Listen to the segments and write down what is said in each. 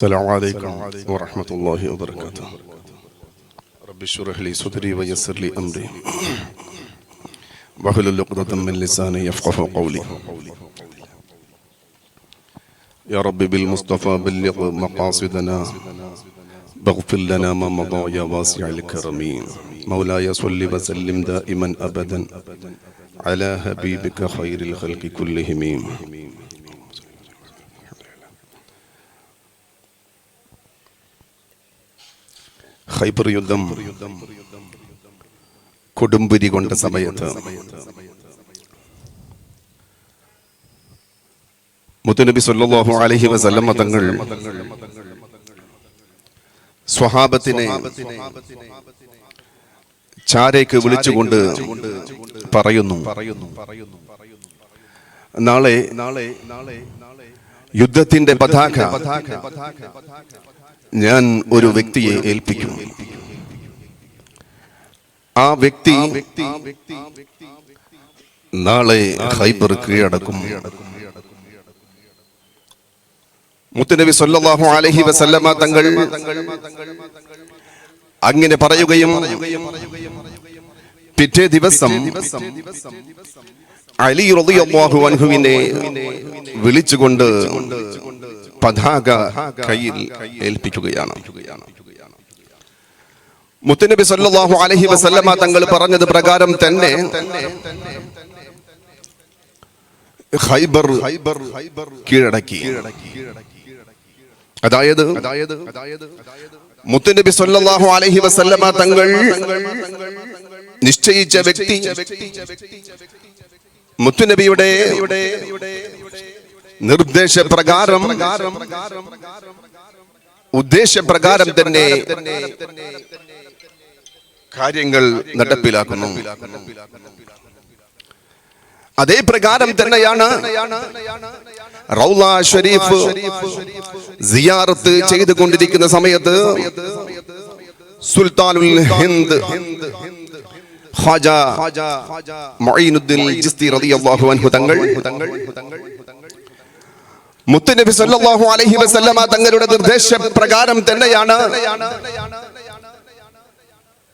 السلام عليكم ورحمة الله وبركاته. رب اشرح لي صدري ويسر لي أمري واحلل عقدة من لساني يفقهوا قولي. يا رب بالمصطفى بلغ مقاصدنا واغفر لنا ما مضى يا واسع الكرم. مولاي صل وسلم دائما أبدا على حبيبك خير الخلق كلهم. ഖൈബർ യുദ്ധം കൊടുമ്പിരി കൊണ്ട സമയത്ത് മുത്തുനബി സല്ലല്ലാഹു അലൈഹി വസല്ലം തങ്ങൾ സ്വഹാബത്തിനെ ചാരേക്ക് വിളിച്ചുകൊണ്ട് പറയുന്നു, നാളെ യുദ്ധത്തിന്റെ പതാക ഞാൻ ഒരു വ്യക്തിയെ ഏൽപ്പിക്കും. ആ വ്യക്തി നാളെ ഖൈബർ കീഴടക്കും. മുത്തുനബി സല്ലല്ലാഹു അലൈഹി വസല്ലമ തങ്ങൾ അങ്ങനെ പറയുകയും പിറ്റേ ദിവസം അലി റളിയല്ലാഹു അൻഹുവിനെ വിളിച്ചുകൊണ്ട് പതാക കയ്യിൽ ഏൽപ്പിക്കുകയാണ്. മുത്തുനബി സല്ലല്ലാഹു അലൈഹി വസല്ലമ തങ്ങൾ പറഞ്ഞത് പ്രകാരം തന്നെ ഖൈബർ കീഴടക്കി. അതായത് മുത്തുനബി സല്ലല്ലാഹു അലൈഹി വസല്ലമ തങ്ങൾ നിശ്ചയിച്ച വ്യക്തി മുത്തുനബിയുടെ നിർദ്ദേശപ്രകാരം ഉദ്ദേശപ്രകാരം തന്നെ കാര്യങ്ങൾ നടപ്പിലാക്കുന്നു. അതേ പ്രകാരം തന്നെയാണ് റൗള ഷരീഫ് സിയാറത്ത് ചെയ്തുകൊണ്ടിരിക്കുന്ന സമയത്ത് സുൽത്താനുൽ ഹിന്ദ് ഖാജ മുഈനുദ്ദീൻ ചിസ്തി റളിയല്ലാഹു അൻഹു തങ്ങൾ മുത്തുനബി സല്ലല്ലാഹു അലൈഹി വസല്ലമ തങ്ങളുടെ നിർദ്ദേശപ്രകാരം തന്നെയാണ്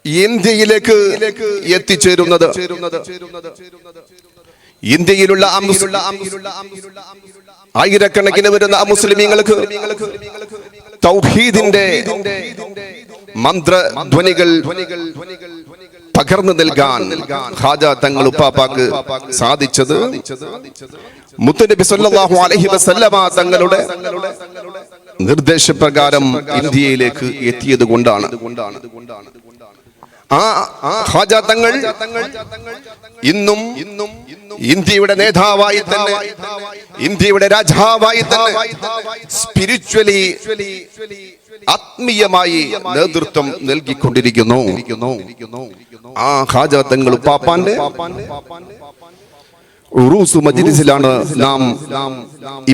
ഇന്ത്യയിലേക്ക് എത്തിച്ചേരുന്നത്. ഇന്ത്യയിലുള്ള ആയിരക്കണക്കിന് വരുന്ന മുസ്ലിമീങ്ങൾക്ക് തൗഹീദിന്റെ മന്ത്രധ്വനികൾ പകർന്നു നൽകാൻ ഖാജ തങ്ങൾ ഉപ്പാപ്പാക്ക് സാധിച്ചത് മുത്തുനബി സല്ലല്ലാഹു അലൈഹി വസല്ലമ തങ്ങളുടെ നിർദ്ദേശപ്രകാരം ഇന്ത്യയിലേക്ക് എത്തിയത് കൊണ്ടാണ്. ആ ഖാജ തങ്ങൾ ഇന്നും ഇന്ത്യയുടെ നേതാവായി തന്നെ, ഇന്ത്യയുടെ രാജാവായി തന്നെ സ്പിരിച്വലി ആത്മീയമായി നേതൃത്വം നൽകിക്കൊണ്ടിരിക്കുന്നു. ആ ഖാജ തങ്ങൾ ഉപ്പാപ്പാന്റെ ഉറൂസ് മജ്ലിസിലാണ് നാം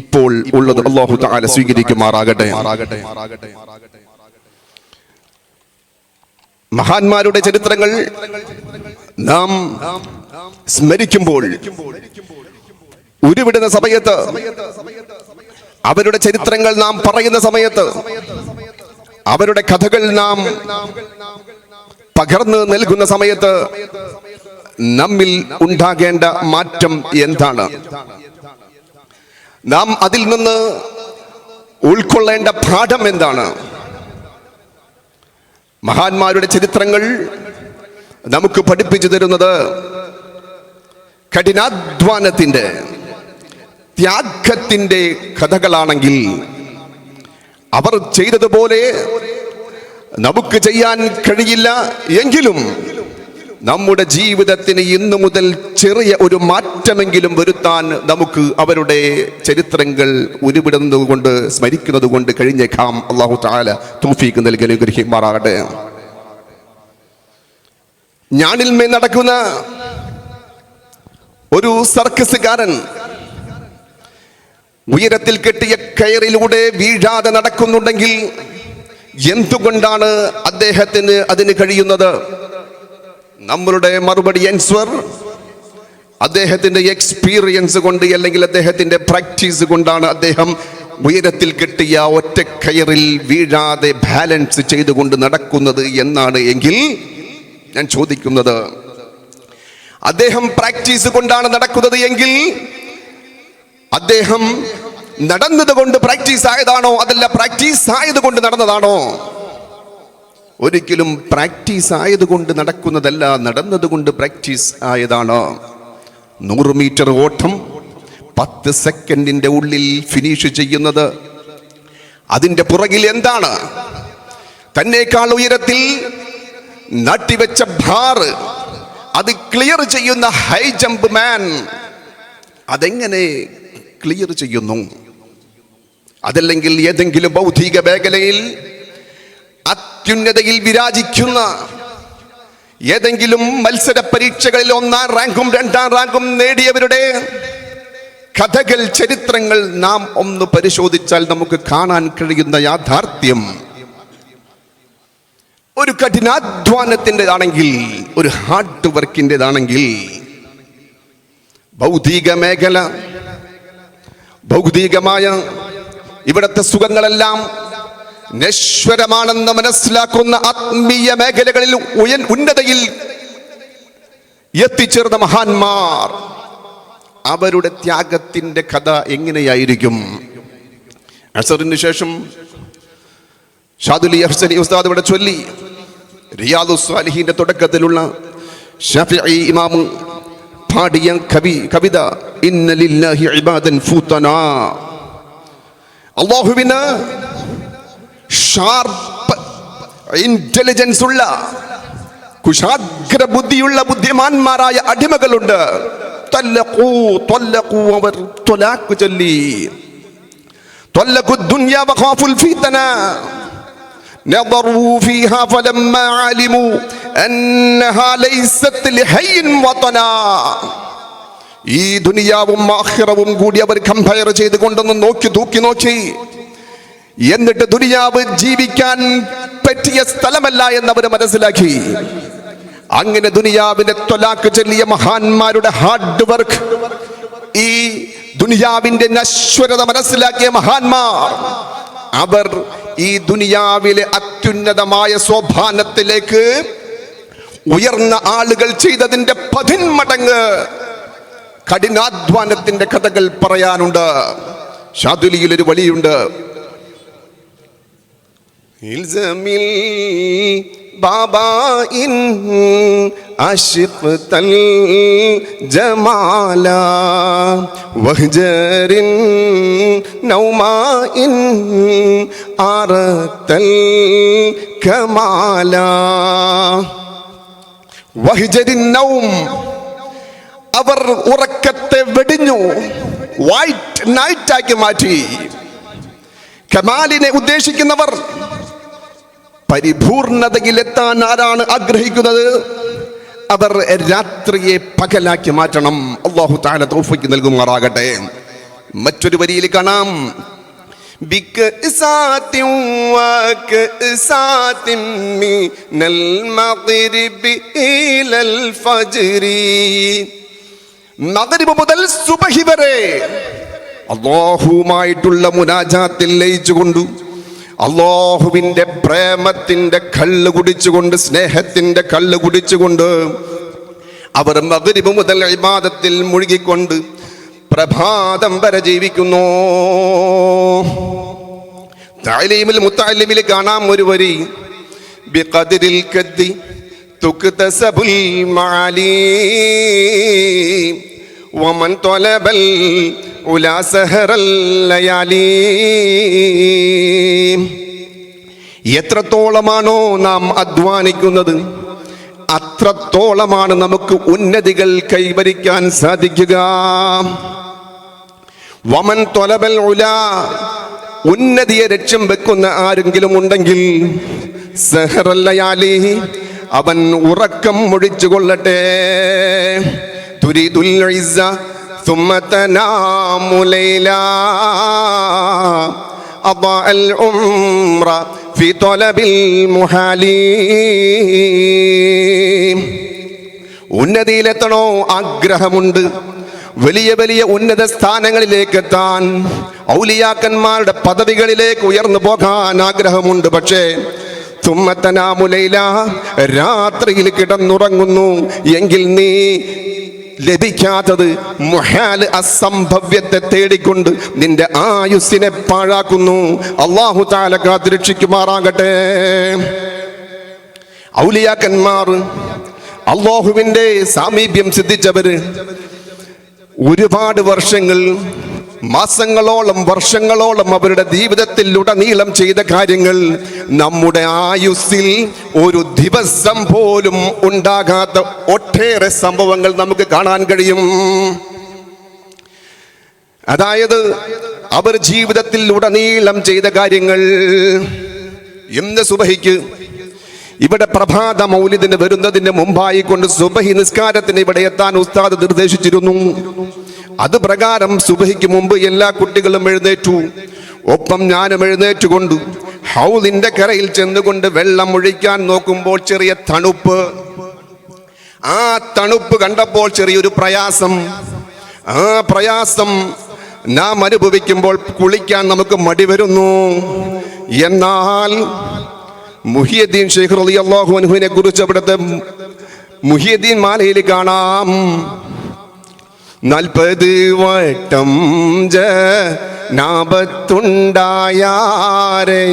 ഇപ്പോൾ ഉള്ളത്. അല്ലാഹു തആല സ്വീകരിക്കുമാറാകട്ടെ. മഹാന്മാരുടെ ചരിത്രങ്ങൾ നാം സ്മരിക്കുമ്പോൾ ഉരുവിടുന്ന സമയത്ത്, അവരുടെ ചരിത്രങ്ങൾ നാം പറയുന്ന സമയത്ത്, അവരുടെ കഥകൾ നാം പകർന്നു നൽകുന്ന സമയത്ത് നമ്മിൽ ഉണ്ടാകേണ്ട മാറ്റം എന്താണ്? നാം അതിൽ നിന്ന് ഉൾക്കൊള്ളേണ്ട പാഠം എന്താണ്? മഹാന്മാരുടെ ചരിത്രങ്ങൾ നമുക്ക് പഠിപ്പിച്ചു തരുന്നത് കഠിനാധ്വാനത്തിന്റെ, ത്യാഗത്തിന്റെ കഥകളാണെങ്കിൽ അവർ ചെയ്തതുപോലെ നമുക്ക് ചെയ്യാൻ കഴിയില്ല എങ്കിലും നമ്മുടെ ജീവിതത്തിന് ഇന്നു മുതൽ ചെറിയ ഒരു മാറ്റമെങ്കിലും വരുത്താൻ നമുക്ക് അവരുടെ ചരിത്രങ്ങൾ ഉരുവിടുന്നത് കൊണ്ട്, സ്മരിക്കുന്നത് കൊണ്ട് കഴിഞ്ഞേക്കാം. അല്ലാഹു തആല തൗഫീഖ് നൽകി അനുഗ്രഹിക്കുമാറാകട്ടെ. ഞാണിൽമേൽ നടക്കുന്ന ഒരു സർക്കസുകാരൻ ഉയരത്തിൽ കെട്ടിയ കയറിലൂടെ വീഴാതെ നടക്കുന്നുണ്ടെങ്കിൽ എന്തുകൊണ്ടാണ് അദ്ദേഹത്തിന് അതിന് കഴിയുന്നത്? നമ്മളുടെ മറുപടി ആൻസർ അദ്ദേഹത്തിന്റെ എക്സ്പീരിയൻസ് കൊണ്ട്, അല്ലെങ്കിൽ അദ്ദേഹത്തിന്റെ പ്രാക്ടീസ് കൊണ്ടാണ് അദ്ദേഹം ഉയരത്തിൽ കെട്ടിയ ഒറ്റ കയറിൽ വീഴാതെ ബാലൻസ് ചെയ്തുകൊണ്ട് നടക്കുന്നത് എന്നാണ് എങ്കിൽ ഞാൻ ചോദിക്കുന്നത്, അദ്ദേഹം പ്രാക്ടീസ് കൊണ്ടാണ് നടക്കുന്നത് എങ്കിൽ അദ്ദേഹം നടന്നത് കൊണ്ട് പ്രാക്ടീസ് ആയതാണോ, അതല്ല പ്രാക്ടീസ് ആയതുകൊണ്ട് നടന്നതാണോ? ഒരിക്കലും പ്രാക്ടീസ് ആയതുകൊണ്ട് നടക്കുന്നതല്ല, നടന്നതുകൊണ്ട് പ്രാക്ടീസ് ആയതാണ്. 100 മീറ്റർ ഓട്ടം 10 സെക്കൻഡിന്റെ ഉള്ളിൽ ഫിനിഷ് ചെയ്യുന്നത്, അതിന്റെ പുറകിൽ എന്താണ്? തന്നേക്കാൾ ഉയരത്തിൽ നാട്ടിവെച്ച ബാർ അത് ക്ലിയർ ചെയ്യുന്ന ഹൈ ജമ്പ് മാൻ അതെങ്ങനെ ക്ലിയർ ചെയ്യുന്നു? അതല്ലെങ്കിൽ ഏതെങ്കിലും ഭൗതിക മേഖലയിൽ അത്യുന്നതയിൽ വിരാജിക്കുന്ന ഏതെങ്കിലും മത്സര പരീക്ഷകളിൽ 1ാം റാങ്കും 2ാം റാങ്കും നേടിയവരുടെ കഥകൾ, ചരിത്രങ്ങൾ നാം ഒന്ന് പരിശോധിച്ചാൽ നമുക്ക് കാണാൻ കഴിയുന്ന യാഥാർത്ഥ്യം ഒരു കഠിനാധ്വാനത്തിൻ്റെതാണെങ്കിൽ, ഒരു ഹാർഡ് വർക്കിൻ്റെതാണെങ്കിൽ, ഭൗതിക മേഖല, ഭൗതികമായ ഇവിടത്തെ സുഖങ്ങളെല്ലാം നശ്വരമാണെന്ന് മനസ്സിലാക്കുന്ന ആത്മീയ മേഖലകളിൽ ഉന്നതയിൽ എത്തിച്ചേർന്ന മഹാന്മാർ, അവരുടെ ത്യാഗത്തിന്റെ കഥ എങ്ങനെയായിരിക്കും? അസറിന് ശേഷം ഷാദുലി അഹ്സനി ഉസ്താദ് ഇവിടെ ചൊല്ലി റിയാദുസ് സാലിഹീന്റെ തുടക്കത്തിലുള്ള ശഫീഈ ഇമാം പാടിയ കവിത ഇന്ന ലില്ലാഹി ഇബാദൻ ഫൂതനാ. അല്ലാഹുവിന് ഷാർപ്പ് ഇന്റലിജൻസ് ഉള്ള, കുശാഗ്ര ബുദ്ധിയുള്ള ബുദ്ധിമാന്മാരായ അടിമകളുണ്ട്. അവർ ത്വലാഖ് ചൊല്ലി. ത്വലഖു ദുനിയ വഖാഫുൽ ഫിതന നദറു ഫീഹാ ഫലമ്മാ അലിമു അന്നഹാ ലൈസത് ലിഹയ്യിൻ വതനാ. ഈ ദുനിയാവും ആഖിറവും കൂടി അവർ കമ്പയർ ചെയ്തുകൊണ്ടൊന്ന് തൂക്കി നോക്കി. എന്നിട്ട് ദുനിയാവ് ജീവിക്കാൻ പറ്റിയ സ്ഥലമല്ല എന്നവർ മനസ്സിലാക്കി. അങ്ങനെ ദുനിയാവിന്റെ ത്വലാഖ് ചൊല്ലിയ മഹാന്മാരുടെ ഹാർഡ് വർക്ക്, ഈ ദുനിയാവിന്റെ നശ്വരത മനസ്സിലാക്കിയ മഹാന്മാർ, അവർ ഈ ദുനിയാവിലെ അത്യുന്നതമായ സോപാനത്തിലേക്ക് ഉയർന്ന ആളുകൾ ചെയ്തതിന്റെ 10 മടങ്ങ് കഠിനാധ്വാനത്തിന്റെ കഥകൾ പറയാനുണ്ട്. ഷാദുലിയിൽ ഒരു വഴിയുണ്ട്. ഇൽസമിൽ ബാബാ ഇൻ അശ്ഖതൽ ജമാല വഹ്ജറിൻ നൗമാ ഇൻ ആറതൽ കമാല. വഹ്ജറിൻ നൗം, അവർ ഉറക്കത്തെ വെടിഞ്ഞു, വൈറ്റ് നൈറ്റ് ആക്കി മാറ്റി. കമാലിനെ ഉദ്ദേശിക്കുന്നവർ, പരിപൂർണതയിലെത്താൻ ആരാണ് ആഗ്രഹിക്കുന്നത്? അവർ രാത്രിയെ പകലാക്കി മാറ്റണം. അല്ലാഹു തആല തൗഫീഖ് നൽകുമാറാകട്ടെ. മറ്റൊരു വരിയിൽ കാണാം, മഗ്രിബ് മുതൽ സുബഹി വരെ അല്ലാഹുവുമായിട്ടുള്ള മുനാജാത്തിൽ ലയിച്ചുകൊണ്ട്, അല്ലാഹുവിന്റെ പ്രേമത്തിന്റെ കള്ള് കുടിച്ചുകൊണ്ട്, സ്നേഹത്തിന്റെ കള്ള് കുടിച്ചുകൊണ്ട് അവർ മഗ്രിബ് മുതൽ ഇബാദത്തിൽ മുഴുകിക്കൊണ്ട് പ്രഭാതം വരെ ജീവിക്കുന്നു. തഅലീമുൽ മുതഅല്ലിമിൽ കാണാം ഒരു വരി, ബിഖദ്രിൽ കദ്ദി തുക്തസബുൽ മആലി വമൻ ത്വലബൽ ഉലാ സഹറൽ ലയാലി. എത്രത്തോളമാണോ നാം അധ്വാനിക്കുന്നത്, അത്രത്തോളമാണ് നമുക്ക് ഉന്നതികൾ കൈവരിക്കാൻ സാധിക്കുക. വമൻ ത്വലബൽ ഉലാ, ഉന്നതിയെ ലക്ഷ്യം വെക്കുന്ന ആരെങ്കിലും ഉണ്ടെങ്കിൽ, സഹറൽ ലയാലി, അവൻ ഉറക്കം ഒഴിച്ചു കൊള്ളട്ടെ. തുരീദുൽ ഇസ്സ ثم تنام ليلا أضاء العمر في طلب المحال. ഉന്നതിയിലെത്തണോ ആഗ്രഹമുണ്ട്, വലിയ വലിയ ഉന്നത സ്ഥാനങ്ങളിലേക്ക് എത്താൻ ഔലിയാക്കന്മാരുടെ പദവികളിലേക്ക് ഉയർന്നു പോകാൻ ആഗ്രഹമുണ്ട്. പക്ഷേ തുമ്മത്തനാമുലൈല, രാത്രിയിൽ കിടന്നുറങ്ങുന്നു എങ്കിൽ നീ ലഭിക്കാത്തത് മുഹാൽ, അസംഭവ്യത്തെ തേടിക്കൊണ്ട് നിന്റെ ആയുസ്സിനെ പാഴാക്കുന്നു. അല്ലാഹു തആല കാത്തുരക്ഷിക്കുമാറാകട്ടെ. ഔലിയാക്കന്മാർ, അല്ലാഹുവിന്റെ സാമീപ്യം സിദ്ധിച്ചവര് ഒരുപാട് വർഷങ്ങൾ, മാസങ്ങളോളം, വർഷങ്ങളോളം അവരുടെ ജീവിതത്തിൽ ഉടനീളം ചെയ്ത കാര്യങ്ങൾ നമ്മുടെ ആയുസ്സിൽ ഒരു ദിവസം പോലും ഉണ്ടാകാത്ത ഒട്ടേറെ സംഭവങ്ങൾ നമുക്ക് കാണാൻ കഴിയും. അതായത് അവർ ജീവിതത്തിൽ ഉടനീളം ചെയ്ത കാര്യങ്ങൾ. ഇന്ന് സുബഹിക്ക് ഇവിടെ പ്രഭാത മൗലിദിന് വരുന്നതിന് മുമ്പായി കൊണ്ട് സുബഹി നിസ്കാരത്തിന് ഇവിടെ എത്താൻ ഉസ്താദ് നിർദ്ദേശിച്ചിരുന്നു. അത് പ്രകാരം സുബഹിക്ക് മുമ്പ് എല്ലാ കുട്ടികളും എഴുന്നേറ്റു. ഒപ്പം ഞാനും എഴുന്നേറ്റുകൊണ്ട് ഹൗദിന്റെ കരയിൽ ചെന്നുകൊണ്ട് വെള്ളം ഒഴിക്കാൻ നോക്കുമ്പോൾ ചെറിയ തണുപ്പ്. ആ തണുപ്പ് കണ്ടപ്പോൾ ചെറിയൊരു പ്രയാസം. ആ പ്രയാസം നാം അനുഭവിക്കുമ്പോൾ കുളിക്കാൻ നമുക്ക് മടി വരുന്നു. എന്നാൽ മുഹിയുദ്ദീൻ ശൈഖ് റളിയല്ലാഹു അൻഹുവിനെ കുറിച്ച് അവിടുത്തെ മുഹിയുദ്ദീൻ മാലയിൽ കാണാം, 40 വട്ടം ജനാബത്തുണ്ടായാരെ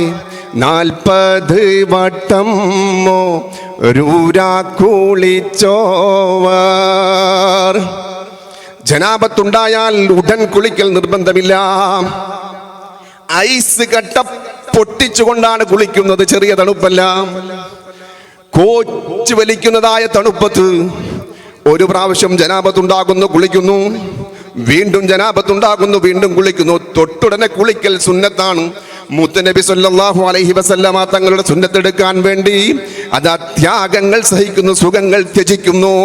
40 വട്ടം കുളിച്ചോവർ. ജനാബത്തുണ്ടായാൽ ഉടൻ കുളിക്കൽ നിർബന്ധമില്ല. ഐസ് കട്ട പൊട്ടിച്ചുകൊണ്ടാണ് കുളിക്കുന്നത്. ചെറിയ തണുപ്പല്ല, കോച്ചു വലിക്കുന്നതായ തണുപ്പത്ത് ഒരു പ്രാവശ്യം ജനാബത്തുണ്ടാകുന്നു, കുളിക്കുന്നു, വീണ്ടും ജനാബത്തുണ്ടാകുന്നു, വീണ്ടും കുളിക്കുന്നു. തൊട്ടുടനെ കുളിക്കൽ സുന്നത്താണ്. മുത്തുനബി സല്ലല്ലാഹു അലൈഹി വസല്ലമ തങ്ങളുടെ സുന്നത്തെടുക്കാൻ വേണ്ടി അത് ത്യാഗങ്ങൾ സഹിക്കുന്നു, സുഖങ്ങൾ ത്യജിക്കുന്നു.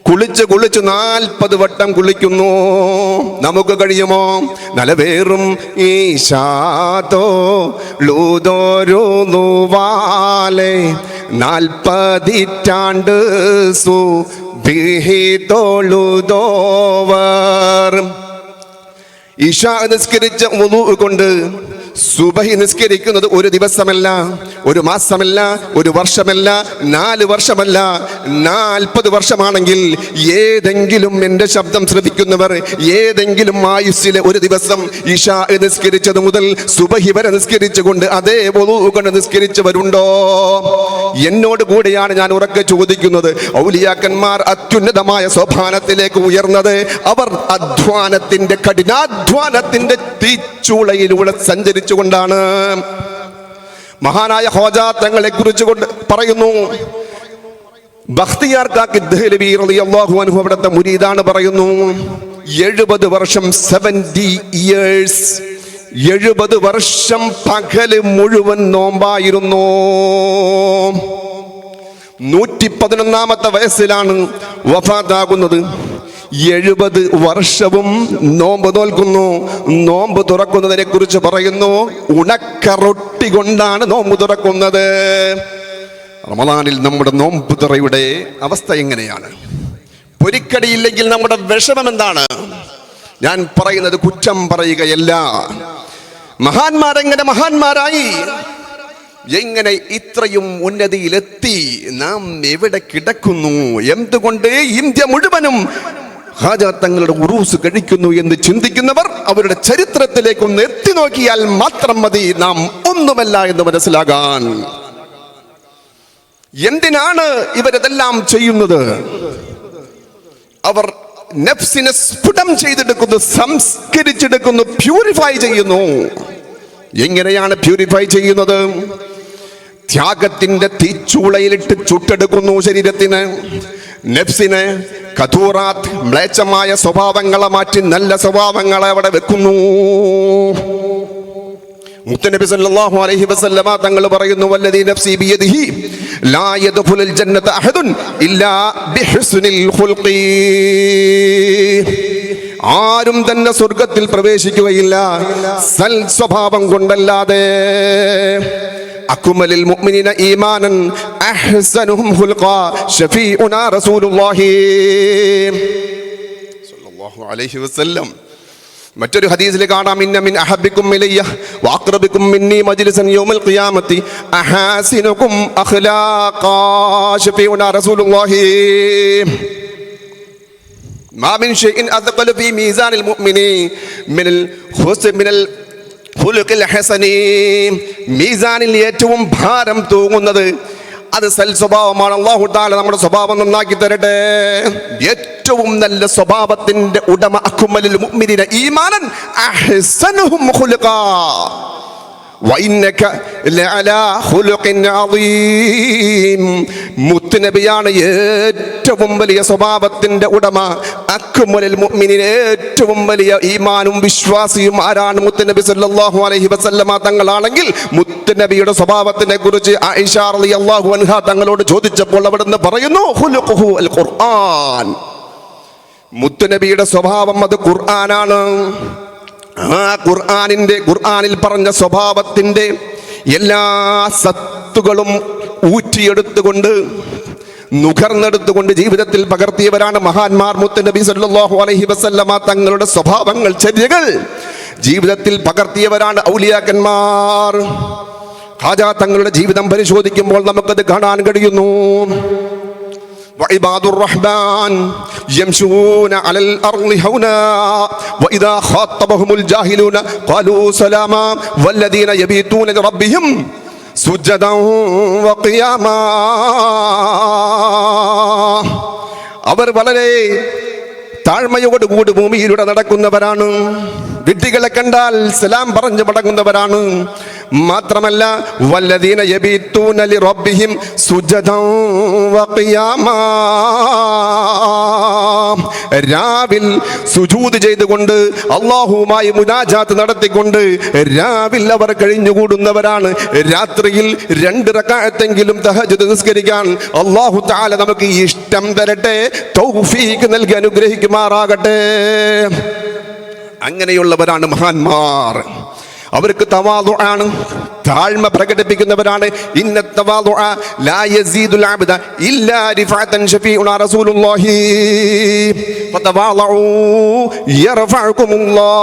കുളിച്ച് 40 വട്ടം കുളിക്കുന്നു. നമുക്ക് കഴിയുമോ? നലവേറും ഈശാതോ ലൂതോരുവാലെ 40 സുബിഹിതോളുതോവർ. ഇശാ നിസ്കരിച്ച വുളൂ കൊണ്ട് സുബഹി നിസ്കരിക്കുന്നത് ഒരു ദിവസമല്ല, ഒരു മാസമല്ല, ഒരു വർഷമല്ല, 4 വർഷമല്ല, 40 വർഷമാണെങ്കിൽ ഏതെങ്കിലും എൻ്റെ ശബ്ദം ശ്രദ്ധിക്കുന്നവർ ഏതെങ്കിലും ആയുസ്സിലെ ഒരു ദിവസം ഇശാ നിസ്കരിച്ചത് മുതൽ സുബഹി വരെ നിസ്കരിച്ചുകൊണ്ട് അതേ വുളൂ കൊണ്ട് നിസ്കരിച്ചവരുണ്ടോ? എന്നോട് കൂടെയാണ് ഞാൻ ഉറക്കെ ചോദിക്കുന്നത്. ഔലിയാക്കന്മാർ അത്യുന്നതമായ സോപാനത്തിലേക്ക് ഉയർന്നത് അവർ അധ്വാനത്തിന്റെ, കഠിനാധ്വാനത്തിന്റെ തീച്ചൂളയിലൂടെ സഞ്ചരിച്ചുകൊണ്ടാണ്. മഹാനായ ഖ്വാജാ തങ്ങളെ കുറിച്ച് പറയുന്നു, ബഖ്തിയാർ കാക്കി ദഹ്ലവി റളിയല്ലാഹു അൻഹു അവിടുത്തെ മുരീദാണ്, പറയുന്നു 70 വർഷം 70 ഇയേഴ്സ് 70 വർഷം പകല് മുഴുവൻ നോമ്പായിരുന്നു. 111-ാമത്തെ വയസ്സിലാണ് വഫാത്താകുന്നത്. 70 വർഷവും നോമ്പ് നോൽക്കുന്നു. നോമ്പ് തുറക്കുന്നതിനെ കുറിച്ച് പറയുന്നു, ഉണക്ക റൊട്ടി കൊണ്ടാണ് നോമ്പ് തുറക്കുന്നത്. റമദാനിൽ നമ്മുടെ നോമ്പ് തുറയുടെ അവസ്ഥ എങ്ങനെയാണ്? പൊരിക്കടിയില്ലെങ്കിൽ നമ്മുടെ വിഷമം എന്താണ്? ഞാൻ പറയുന്നത് കുറ്റം പറയുകയല്ല. മഹാന്മാരെങ്ങനെ മഹാന്മാരായി, എങ്ങനെ ഇത്രയും ഉന്നതിയിലെത്തി, നാം എവിടെ കിടക്കുന്നു? എന്തുകൊണ്ട് ഇന്ത്യ മുഴുവനും ഖാജാ തങ്ങളുടെ ഉറൂസ് കഴിക്കുന്നു എന്ന് ചിന്തിക്കുന്നവർ അവരുടെ ചരിത്രത്തിലേക്കൊന്ന് എത്തി നോക്കിയാൽ മാത്രം മതി നാം ഒന്നുമല്ല എന്ന് മനസ്സിലാകാൻ. എന്തിനാണ് ഇവരിതെല്ലാം ചെയ്യുന്നത്? അവർ നഫ്സിനെ സ്ഫുടം ചെയ്തെടുക്കുന്നു, സംസ്കരിച്ചെടുക്കുന്നു, പ്യൂരിഫൈ ചെയ്യുന്നു. എങ്ങനെയാണ് പ്യൂരിഫൈ ചെയ്യുന്നത്? ത്യാഗത്തിന്റെ തീച്ചൂളയിലിട്ട് ചുട്ടെടുക്കുന്നു ശരീരത്തിന്, നഫ്സിനെ. കഥൂറാത്ത്, മ്ലേച്ഛമായ സ്വഭാവങ്ങളെ മാറ്റി നല്ല സ്വഭാവങ്ങളെ അവിടെ വെക്കുന്നു. മുത്തുനബി സല്ലല്ലാഹു അലൈഹി വസല്ലമ തങ്ങൾ പറയുന്നു, വല്ലദീ നഫ്സി ബിയദിഹി ലാ യദ്ഖുലുൽ ജന്നത അഹദുൻ ഇല്ലാ ബിഹുസ്നിൽ ഖുൽഖി. ആരും തന്നെ സ്വർഗ്ഗത്തിൽ പ്രവേശിക്കുകയില്ല സൽ സ്വഭാവം കൊണ്ടല്ലാതെ. അക്മലുൽ മുഅ്മിനീന ഈമാനൻ അഹ്സനുഹും ഖുൽഖാ ശഫീഉനാ റസൂലുള്ളാഹി സ്വല്ലല്ലാഹു അലൈഹി വസല്ലം. മറ്റൊരു ഹദീസിൽ കാണാം, ഇന്ന മിൻ അഹബ്ബിക്കും ഇലയ്യ വഅഖ്റബിക്കും മിന്നി മജ്ലിസൻ യൗമൽ ഖിയാമത്തി അഹാസിനുകും അഖ്ലാഖാ ശഫീഉനാ റസൂലുള്ളാഹി മാ മിൻ ഷൈഇൻ അദ്ഖല ഫീ മീസാനിൽ മുഅ്മിനി മിനൽ ഖുലുഖിൽ ഹസനി. മീസാനിൽ ഏറ്റവും ഭാരം തൂങ്ങുന്നത് അത് സൽ സ്വഭാവമാണ്. അല്ലാഹു തആല നമ്മുടെ സ്വഭാവം നന്നാക്കി തരട്ടെ. ഏറ്റവും നല്ല സ്വഭാവത്തിന്റെ ഉടമ അക്മലുൽ മുഅ്മിനീന ഈമാനൻ അഹ്സനുഹും ഖുലുഖാ വഇന്നക ലഅലാ ഖുലുഖിൻ അദീം. മുത്തുനബിയാണ് ഏറ്റവും വലിയ സ്വഭാവത്തിന്റെ ഉടമ. അക്മലുൽ മുഅ്മിനീന ഏറ്റവും വലിയ ഈമാനും വിശ്വാസിയും ആരാണ്? മുത്തുനബി സല്ലല്ലാഹു അലൈഹി വസല്ലമ തങ്ങളാണെങ്കിൽ മുത്തുനബിയുടെ സ്വഭാവത്തിനെ കുറിച്ച് ആയിഷ റളിയല്ലാഹു അൻഹ തങ്ങളോട് ചോദിച്ചപ്പോൾ അവിടുന്ന് പറയുന്നു, ഖുലുഖുഹു അൽ ഖുർആൻ. മുത്തുനബിയുടെ സ്വഭാവം അത് ഖുർആനാണ്. ആ ഖുർആനിൽ പറഞ്ഞ സ്വഭാവത്തിന്റെ എല്ലാ സത്തുകളും ഊറ്റിയെടുത്തുകൊണ്ട് നുകർന്നെടുത്തുകൊണ്ട് ജീവിതത്തിൽ പകർത്തിയവരാണ് മഹാന്മാർ. മുത്തുനബി സല്ലല്ലാഹു അലൈഹി വസല്ലമ തങ്ങളുടെ സ്വഭാവങ്ങൾ, ചര്യകൾ ജീവിതത്തിൽ പകർത്തിയവരാണ് ഔലിയാക്കന്മാർ. ഖാജാ തങ്ങളുടെ ജീവിതം പരിശോധിക്കുമ്പോൾ നമുക്കത് കാണാൻ കഴിയുന്നു. وعباد الرحمن يمشون على الأرض هونا وإذا خاطبهم الجاهلون قالوا سلاما والذين يبيتون لربهم سجدا وقياما. അവർ വളരെ താഴ്മയോടുകൂടി ഭൂമിയിലൂടെ നടക്കുന്നവരാണ്. വിഡ്ഢികളെ കണ്ടാൽ സലാം പറഞ്ഞു മടങ്ങുന്നവരാണ്. മാത്രമല്ല വല്ലദീന യബീതൂന ലിറബ്ബിഹിം സുജദൻ വഖിയാമാ. രാവിൽ സുജൂദ് ചെയ്തുകൊണ്ട് അല്ലാഹുവുമായി മുനാജാത്ത് നടത്തിക്കൊണ്ട് രാവിൽ അവർ കഴിഞ്ഞുകൂടുന്നവരാണ്. രാത്രിയിൽ 2 റക്അത്തെങ്കിലും തഹജ്ജുദ് നിസ്കരിക്കാൻ അല്ലാഹു തആല നമുക്ക് ഇഷ്ടം തരട്ടെ, തൗഫീഖ് നൽകി അനുഗ്രഹിക്കുമാറാകട്ടെ. അങ്ങനെയുള്ളവരാണ് മഹാന്മാർ. അവർക്ക് തവാദുആണ്, താഴ്മ പ്രകടിപ്പിക്കുന്നവരാണ്. ഇന്ന തവാദുഅ ലാ യസീദുൽ അബ്ദ ഇല്ലാ റിഫഅതൻ ശഫീഉനാ റസൂലുള്ളാഹി ഫതവാദഉ യർഫഉകുമുല്ലാഹ്.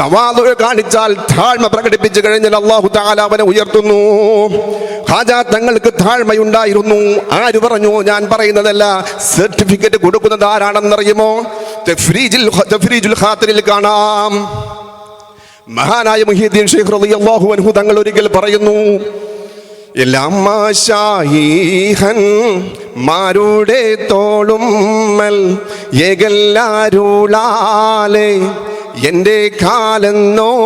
തവാദുഅ കാണിച്ചാൽ, താഴ്മ പ്രകടിപ്പിച്ചു കഴിഞ്ഞാൽ അല്ലാഹു തആല അവനെ ഉയർത്തുന്നു. ഖാജാ തങ്ങൾക്ക് താഴ്മയുണ്ടായിരുന്നു. ആര് പറഞ്ഞു? ഞാൻ പറയുന്നതല്ല. സർട്ടിഫിക്കറ്റ് കൊടുക്കുന്നത് ആരാണെന്നറിയുമോ? തഫ്രീജുൽ ഖാത്തിരിൽ കാണാം. മഹാനായ മുഹ്യിദ്ദീൻ ശൈഖ് റളിയല്ലാഹു അൻഹു തങ്ങൾ ഒരിക്കൽ പറയുന്നു, എല്ലാ മാരുടെ തോളുമ്മൽ ഏകല്ലാരുളാലെ എൻ്റെ കാലെന്നോവർ.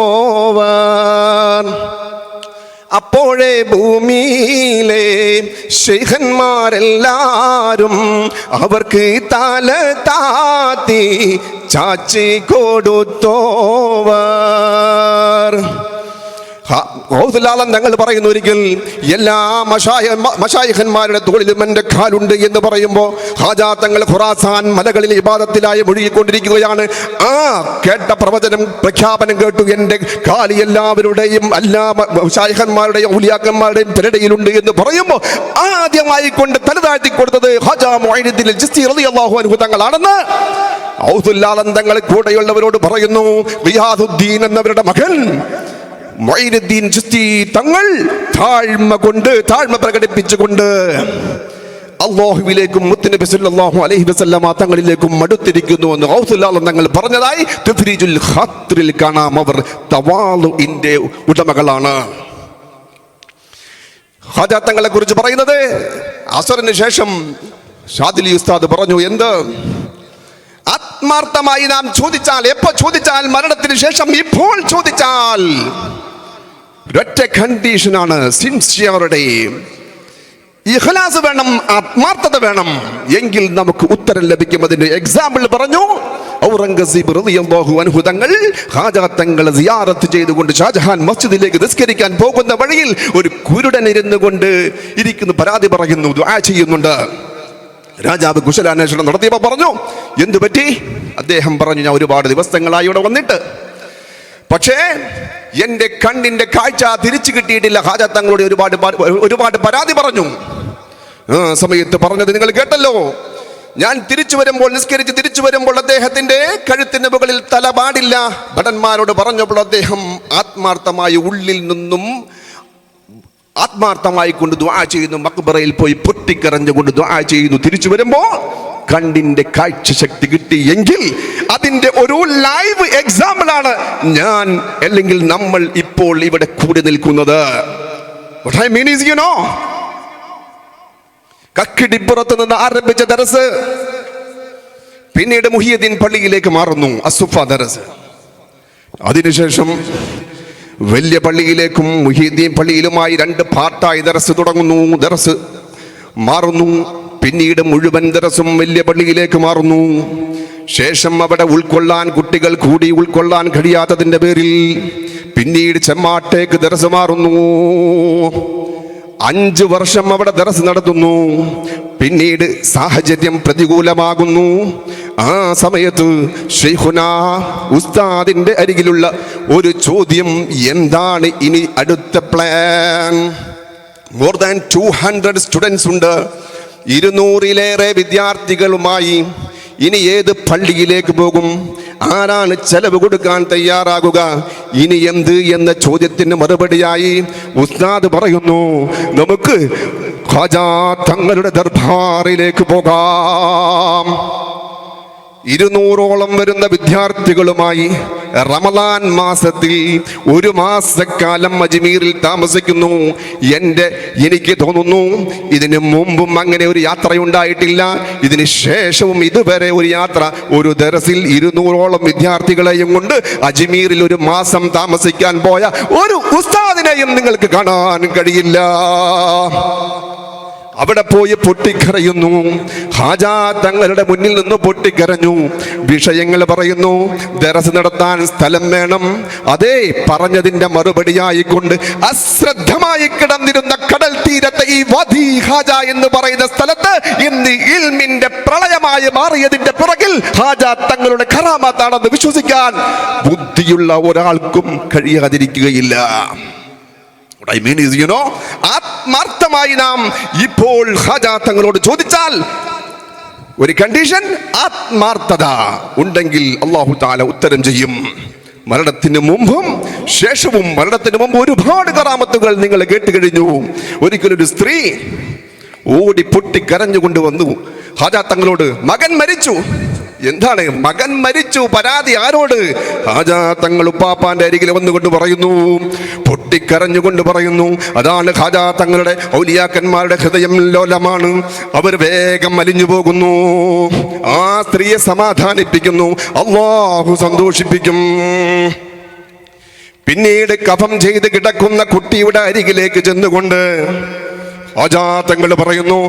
അപ്പോഴേ ഭൂമിയിലെ ശൈഖന്മാരെല്ലാരും അവർക്ക് തല താത്തി ചാച്ചി കൊടുത്തോവർ. തങ്ങൾ പറയുന്നു, ഒരിക്കൽ എല്ലാ മശായിഖന്മാരുടെ തോളിലും എൻ്റെ കാലുണ്ട് എന്ന് പറയുമ്പോൾ ഖാജാ തങ്ങൾ ഖുറാസാൻ മലകളിൽ ഇബാദത്തിലായി മുഴുകിക്കൊണ്ടിരിക്കുകയാണ്. ആ കേട്ട പ്രവചനം, പ്രഖ്യാപനം കേട്ടു, എൻ്റെ കാലി എല്ലാവരുടെയും എല്ലാ മശായിഖന്മാരുടെയും ഔലിയാക്കന്മാരുടെയും പെരടയിലുണ്ട് എന്ന് പറയുമ്പോൾ ആദ്യമായി കൊണ്ട് തലതാഴ്ത്തി കൊടുത്തത് ഖാജാ മുഈനുദ്ദീൻ ചിശ്തി റളിയല്ലാഹു അൻഹു തങ്ങളാണെന്ന് തങ്ങൾ കൂടെയുള്ളവരോട് പറയുന്നു. ഗിയാസുദ്ദീൻ എന്നവരുടെ മകൻ മുഈനുദ്ദീൻ ചിശ്തി തങ്ങൾ താഴ്മ പ്രകടിപ്പിച്ചുകൊണ്ട് അല്ലാഹുവിലേക്കും മുത്തുനബി സല്ലല്ലാഹു അലൈഹി വസല്ലമ തങ്ങളിലേക്കും അടുത്തിരിക്കുന്നു എന്ന് ഔസുല്ലാഹ് തങ്ങൾ പറഞ്ഞതായി തഫ്രീജുൽ ഖാത്തിറിൽ കാണാം. അവർ തവാളുഇന്റെ ഉടമകളാണ്. ഖാജാ തങ്ങളെ കുറിച്ച് പറയുന്നത്, അസറിന് ശേഷം ഷാദിലി ഉസ്താദ് പറഞ്ഞു, എന്ത് ആത്മാർത്ഥമായി നാം ചോദിച്ചാൽ, എപ്പോ ചോദിച്ചാൽ, മരണത്തിന് ശേഷം ഇപ്പോൾ ചോദിച്ചാൽ, ഒറ്റ കണ്ടീഷനാണ്, സിൻസിയറിറ്റി, ഇഖ്ലാസ് വേണം, ആത്മാർത്ഥത വേണം, എങ്കിൽ നമുക്ക് ഉത്തരം ലഭിക്കും. അതിന്റെ എക്സാമ്പിൾ പറഞ്ഞു. ഔറംഗസീബ് റളിയല്ലാഹു അൻഹു തങ്ങൾ ഖാജാ തങ്ങളെ സിയാറത്ത് ചെയ്തുകൊണ്ട് ഷാജഹാൻ മസ്ജിദിലേക്ക് നിസ്കരിക്കാൻ പോകുന്ന വഴിയിൽ ഒരു കുരുടൻ ഇരിക്കുന്നു, പരാതി പറയുന്നു, ദുആ ചെയ്യുന്നുണ്ട്. രാജാവ് കുശലാന്വേഷണം നടത്തിയപ്പോൾ പറഞ്ഞു, എന്തു പറ്റി? അദ്ദേഹം പറഞ്ഞു, ഞാൻ ഒരുപാട് ദിവസങ്ങളായി ഇവിടെ വന്നിട്ട്, പക്ഷേ എൻ്റെ കണ്ണിന്റെ കാഴ്ച തിരിച്ചു കിട്ടിയിട്ടില്ല. ഖാജാ തങ്ങളോട് ഒരുപാട് പരാതി പറഞ്ഞു. സമയത്ത് പറഞ്ഞത് നിങ്ങൾ കേട്ടല്ലോ, ഞാൻ തിരിച്ചു വരുമ്പോൾ, നിസ്കരിച്ച് തിരിച്ചു വരുമ്പോൾ അദ്ദേഹത്തിന്റെ കഴുത്തിന് മുകളിൽ തല പാടില്ല. ഭടന്മാരോട് പറഞ്ഞപ്പോൾ അദ്ദേഹം ആത്മാർത്ഥമായി ഉള്ളിൽ നിന്നും ആത്മാർത്ഥമായി കൊണ്ട് ദുആ ചെയ്യുന്നു. മക്ബറയിൽ പോയി പൊട്ടിക്കരഞ്ഞുകൊണ്ട് ദുആ ചെയ്യുന്നു. തിരിച്ചു വരുമ്പോൾ കണ്ണിന്റെ കാഴ്ച ശക്തി കിട്ടിയെങ്കിൽ അതിന്റെ ഒരു ലൈവ് എക്സാമ്പിൾ ആണ് ഞാൻ അല്ലെങ്കിൽ നമ്മൾ ഇപ്പോൾ ഇവിടെ കൂടി നിൽക്കുന്നത്. What I mean is, you know, കക്കിടിപ്പുറത്ത് നിന്ന് ആരംഭിച്ച ദർസ് പിന്നീട് മുഹിയുദ്ദീൻ പള്ളിയിലേക്ക് മാറുന്നു, അസുഫ ദർസ്. അതിനുശേഷം വലിയ പള്ളിയിലേക്കും മുഹിയുദ്ദീൻ പള്ളിയിലുമായി 2 പാർട്ടായി ദർസ് തുടങ്ങുന്നു. ദർസ് മാറുന്നു. പിന്നീട് മുഴുവൻ ദർസും വലിയ പള്ളിയിലേക്ക് മാറുന്നു. ശേഷം അവിടെ ഉൾക്കൊള്ളാൻ കുട്ടികൾ കൂടി ഉൾക്കൊള്ളാൻ കഴിയാത്തതിന്റെ പേരിൽ പിന്നീട് ചെമ്മാട്ടേക്ക് ദർസ് മാറുന്നു. 5 വർഷം അവിടെ ദർസ് നടത്തുന്നു. പിന്നീട് സാഹചര്യം പ്രതികൂലമാകുന്നു. ആ സമയത്ത് ശൈഖുനാ ഉസ്താദിന്റെ അരികിലുള്ള ഒരു ചോദ്യം, എന്താണ് ഇനി അടുത്ത പ്ലാൻ? മോർ ദാൻ 200 സ്റ്റുഡൻസ് ഉണ്ട്, 200-ലേറെ വിദ്യാർത്ഥികളുമായി. ഇനി ഏത് പള്ളിയിലേക്ക് പോകും? ആരാണ് ചെലവ് കൊടുക്കാൻ തയ്യാറാകുക? ഇനി എന്ത് എന്ന ചോദ്യത്തിന് മറുപടിയായി ഉസ്താദ് പറയുന്നു, നമുക്ക് ഖാജാ തങ്ങളുടെ ദർബാറിലേക്ക് പോകാം. 200ഓളം വരുന്ന വിദ്യാർത്ഥികളുമായി റമദാൻ മാസത്തിൽ 1 മാസക്കാലം അജ്മീറിൽ താമസിക്കുന്നു. എനിക്ക് തോന്നുന്നു ഇതിന് മുമ്പും അങ്ങനെ ഒരു യാത്രയുണ്ടായിട്ടില്ല. ഇതിന് ശേഷവും ഇതുവരെ ഒരു യാത്ര, ഒരു ദർസിൽ 200ഓളം വിദ്യാർത്ഥികളെയും കൊണ്ട് അജ്മീറിൽ 1 മാസം താമസിക്കാൻ പോയ ഒരു ഉസ്താദിനെയും നിങ്ങൾക്ക് കാണാൻ കഴിയില്ല. അവിടെ പോയി പൊട്ടിക്കരയുന്നു. ഹാജാ തങ്ങളുടെ മുന്നിൽ നിന്ന് പൊട്ടിക്കരഞ്ഞു. വിഷയങ്ങൾ പറയുന്നു. ദർസ് നടത്താൻ സ്ഥലം വേണം. അതേ പറഞ്ഞതിന്റെ മറുപടിയായിക്കൊണ്ട് അശ്രദ്ധമായി കിടന്നിരുന്ന കടൽ തീരത്തെ ഈ വദി ഹാജ എന്ന് പറയുന്ന സ്ഥലത്ത് ഇന്ന് ഇൽമിന്റെ പ്രളയമായി മാറിയതിന്റെ പിറകിൽ ഹാജാ തങ്ങളുടെ കറാമത്താണെന്ന് വിശ്വസിക്കാൻ ബുദ്ധിയുള്ള ഒരാൾക്കും കഴിയാതിരിക്കുകയില്ല. What I mean is, you know, ആത്മാർത്ഥമായി നാം ഇപ്പോൾ ഹാജാ തങ്ങളോട് ചോദിച്ചാൽ ഒരു കണ്ടീഷൻ, ആത്മാർത്ഥത ഉണ്ടെങ്കിൽ അല്ലാഹു തആല ഉത്തരം ചെയ്യും. മരണത്തിന് മുമ്പും ശേഷവും, മരണത്തിന് മുമ്പ് ഒരുപാട് കറാമത്തുകൾ നിങ്ങൾ കേട്ട് കഴിഞ്ഞു. ഒരിക്കലൊരു സ്ത്രീ ഓടി പൊട്ടി കരഞ്ഞുകൊണ്ട് വന്നു ഹാജാ തങ്ങളോട്, മകൻ മരിച്ചു. എന്താണ് മകൻ മരിച്ചു? പരാതി ആരോട്? ഹാജാ തങ്ങൾ ഉപ്പാപ്പാന്റെ അരികിൽ വന്നുകൊണ്ട് പറയുന്നു, പൊട്ടിക്കരഞ്ഞുകൊണ്ട് പറയുന്നു, അതാണ് ഹാജാ തങ്ങളുടെ ഔലിയാക്കന്മാരുടെ ഹൃദയം ലോലമാണ്, അവർ വേഗം അലിഞ്ഞു പോകുന്നു. ആ സ്ത്രീയെ സമാധാനിപ്പിക്കുന്നു, അല്ലാഹു സന്തോഷിപ്പിക്കും. പിന്നീട് കഫം ചെയ്ത് കിടക്കുന്ന കുട്ടിയുടെ അരികിലേക്ക് ചെന്നുകൊണ്ട് ഹാജാ തങ്ങൾ പറയുന്നു,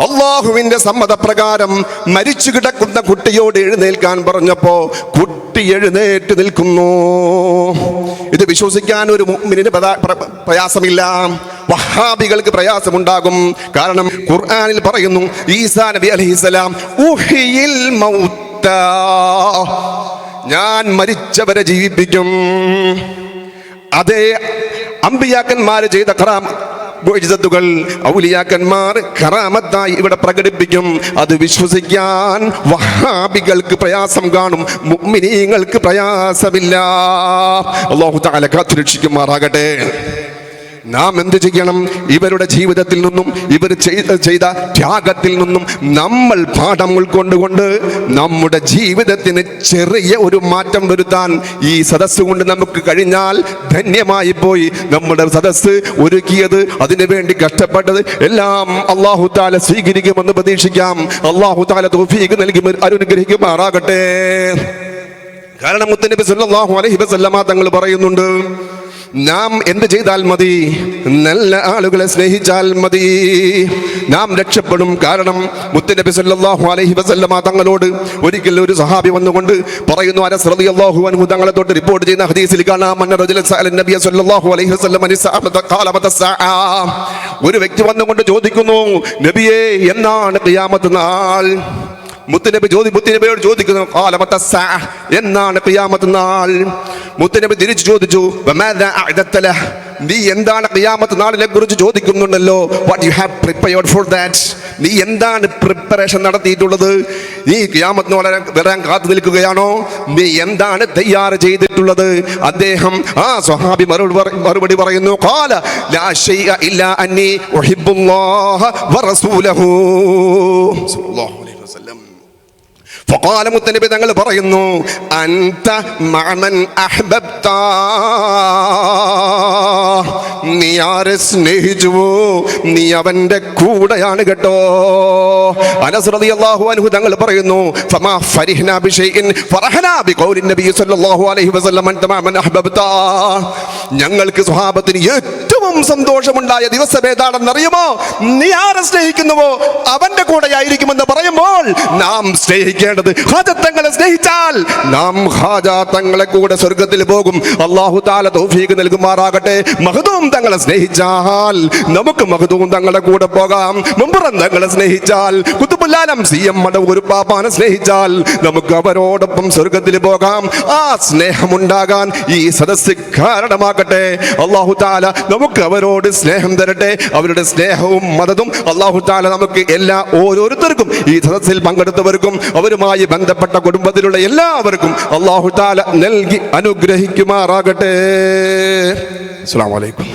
അള്ളാഹുവിന്റെ സമ്മതപ്രകാരം മരിച്ചു കിടക്കുന്ന കുട്ടിയോട് എഴുന്നേൽക്കാൻ പറഞ്ഞപ്പോ കുട്ടി എഴുന്നേറ്റ് നിൽക്കുന്നു. ഇത് വിശ്വസിക്കാൻ ഒരു മുഅ്മിനിന് പ്രയാസമില്ല, വഹാബികൾക്ക് പ്രയാസമുണ്ടാകും. കാരണം ഖുർആനിൽ പറയുന്നു, ഈസാ നബി അലൈഹിസ്സലാം ഉഹിയിൽ മൗത, ഞാൻ മരിച്ചവരെ ജീവിപ്പിക്കും. അതേ അമ്പിയാക്കന്മാർ ചെയ്ത മുഅ്ജിസത്തുകൾ ഔലിയാക്കന്മാർ കറാമത്തായി ഇവിടെ പ്രകടിപ്പിക്കും. അത് വിശ്വസിക്കാൻ വഹാബികൾക്ക് പ്രയാസം കാണും, മുഅ്മിനീങ്ങൾക്ക് പ്രയാസമില്ല. അല്ലാഹു തആല കാത്തുരക്ഷിക്കുമാറാകട്ടെ. നാം എന്ത് ചെയ്യണം? ഇവരുടെ ജീവിതത്തിൽ നിന്നും ഇവർ ചെയ്ത ത്യാഗത്തിൽ നിന്നും നമ്മൾ പാഠം ഉൾക്കൊണ്ടുകൊണ്ട് നമ്മുടെ ജീവിതത്തിന് ചെറിയ ഒരു മാറ്റം വരുത്താൻ ഈ സദസ്സ് കൊണ്ട് നമുക്ക് കഴിഞ്ഞാൽ ധന്യമായി പോയി. നമ്മുടെ സദസ്സ് ഒരുക്കിയത്, അതിനുവേണ്ടി കഷ്ടപ്പെട്ടത് എല്ലാം അല്ലാഹു തആല സ്വീകരിക്കുമെന്ന് പ്രതീക്ഷിക്കാം. അല്ലാഹു തആല തൗഫീഖ് നൽകി അനുഗ്രഹിക്കുമാറാകട്ടെ. കാരണം മുത്തനബി സല്ലല്ലാഹു അലൈഹി വസല്ലമ തങ്ങൾ പറയുന്നുണ്ട്, നാം എന്ത് ചെയ്താൽ മതി? നല്ല ആളുകളെ സ്നേഹിച്ചാൽ മതി, നാം രക്ഷപ്പെടും. കാരണം മുത്തുനബി സല്ലല്ലാഹു അലൈഹി വസല്ലമ തങ്ങളോട് ഒരിക്കൽ ഒരു സഹാബി വന്നുകൊണ്ട് പറയുന്നു, അനസ് റളിയല്ലാഹു അൻഹു തങ്ങളെ തൊട്ട് റിപ്പോർട്ട് ചെയ്യുന്ന ഹദീസിൽ കാണാം, അന്ന റജുലൻ സഅല നബിയ സല്ലല്ലാഹു അലൈഹി വസല്ലം ഖാല മതസ്സാഅ. ഒരു വ്യക്തി വന്നുകൊണ്ട് ചോദിക്കുന്നു, നബിയേ, എന്നാണ് ഖിയാമത്ത് നാൾ? മുത്തുനബിയോട് ചോദിക്കുന്നു, ഖാല മത്തസ്സാ, എന്നാണ് ഖിയാമത്ത് നാൾ? മുത്തുനബി തിരിച്ചു ചോദിച്ചു, വമാദാ അഅദത ലഹ്, നീ എന്താണ് ഖിയാമത്ത് നാളിനെ കുറിച്ച് ചോദിക്കുന്നുണ്ടല്ലോ, what you have prepared for that, നീ എന്താണ് പ്രിപ്പറേഷൻ നടത്തിയിട്ടുള്ളത്? നീ ഖിയാമത്ത് നാൾ വരാൻ കാത്തു നിൽക്കുകയാണോ? നീ എന്താണ് തയ്യാർ ചെയ്തിട്ടുള്ളത്? അദ്ദേഹം ആ സ്വഹാബി മറുപടി പറയുന്നു, ഖാല ലാ ശൈഅ ഇല്ലാ അന്നി ഉഹിബ്ബുല്ലാഹ വറസൂലഹു സ്വല്ലല്ലാഹു അലൈഹി വസല്ലം. ഫഖാല മുത്തനബി തങ്ങൾ പറയുന്നു, അൻത മഅമൻ അഹ്ബബ്ത, നീ ആരെ സ്നേഹിച്ചുവോ നീ അവന്റെ കൂടെയാണ് കേട്ടോ. അനസ് റളിയല്ലാഹു അൻഹു തങ്ങൾ പറയുന്നു, ഫമാ ഫരിഹ്നാ ബിശൈഇൻ ഫറഹ്നാ ബിഖൗലി നബി സ്വല്ലല്ലാഹു അലൈഹി വസല്ലം അൻത മഅമൻ അഹ്ബബ്ത. ഞങ്ങൾക്ക് സ്വഹാബത്തിന് ഏറ്റവും സന്തോഷമുണ്ടായ ദിവസം ഏതാണെന്നറിയുമോ? നീ ആരെ സ്നേഹിക്കുന്നുവോ അവന്റെ കൂടെയായിരിക്കുമെന്ന് പറയുമ്പോൾ നാം സ്നേഹിക്കേണ്ടത് ഹാജത്തങ്ങളെ സ്നേഹിച്ചാൽ നാം ഹാജത്തങ്ങളെ കൂടെ സ്വർഗത്തിൽ പോകും. അല്ലാഹു തആല തൗഫീഖ് നൽകുമാറാകട്ടെ. മഖ്ദൂം തങ്ങളെ സ്നേഹിച്ചാൽ നമുക്ക് മഖ്ദൂം തങ്ങളെ കൂടെ പോകാം. മുമ്പറം തങ്ങളെ സ്നേഹിച്ചാൽ, ഖുതുബുൽ ആലം സിഎം മടവൂർ പാപ്പാനെ സ്നേഹിച്ചാൽ നമുക്ക് അവരോടൊപ്പം സ്വർഗത്തിൽ പോകാം. ആ സ്നേഹമുണ്ടാകാൻ ഈ സദസ്സ് കാരണമാകട്ടെ. അല്ലാഹു തആല നമുക്ക് അവരോട് സ്നേഹം തരട്ടെ. അവരുടെ സ്നേഹവും മദതും അല്ലാഹു തആല നമുക്ക് ഓരോരുത്തർക്കും, ഈ സദസ്സിൽ പങ്കെടുത്തവർക്കും അവരുമായി ബന്ധപ്പെട്ട കുടുംബത്തിലുള്ള എല്ലാവർക്കും അല്ലാഹു തആല നൽകി അനുഗ്രഹിക്കുമാറാകട്ടെ. അസ്സലാമു അലൈക്കും.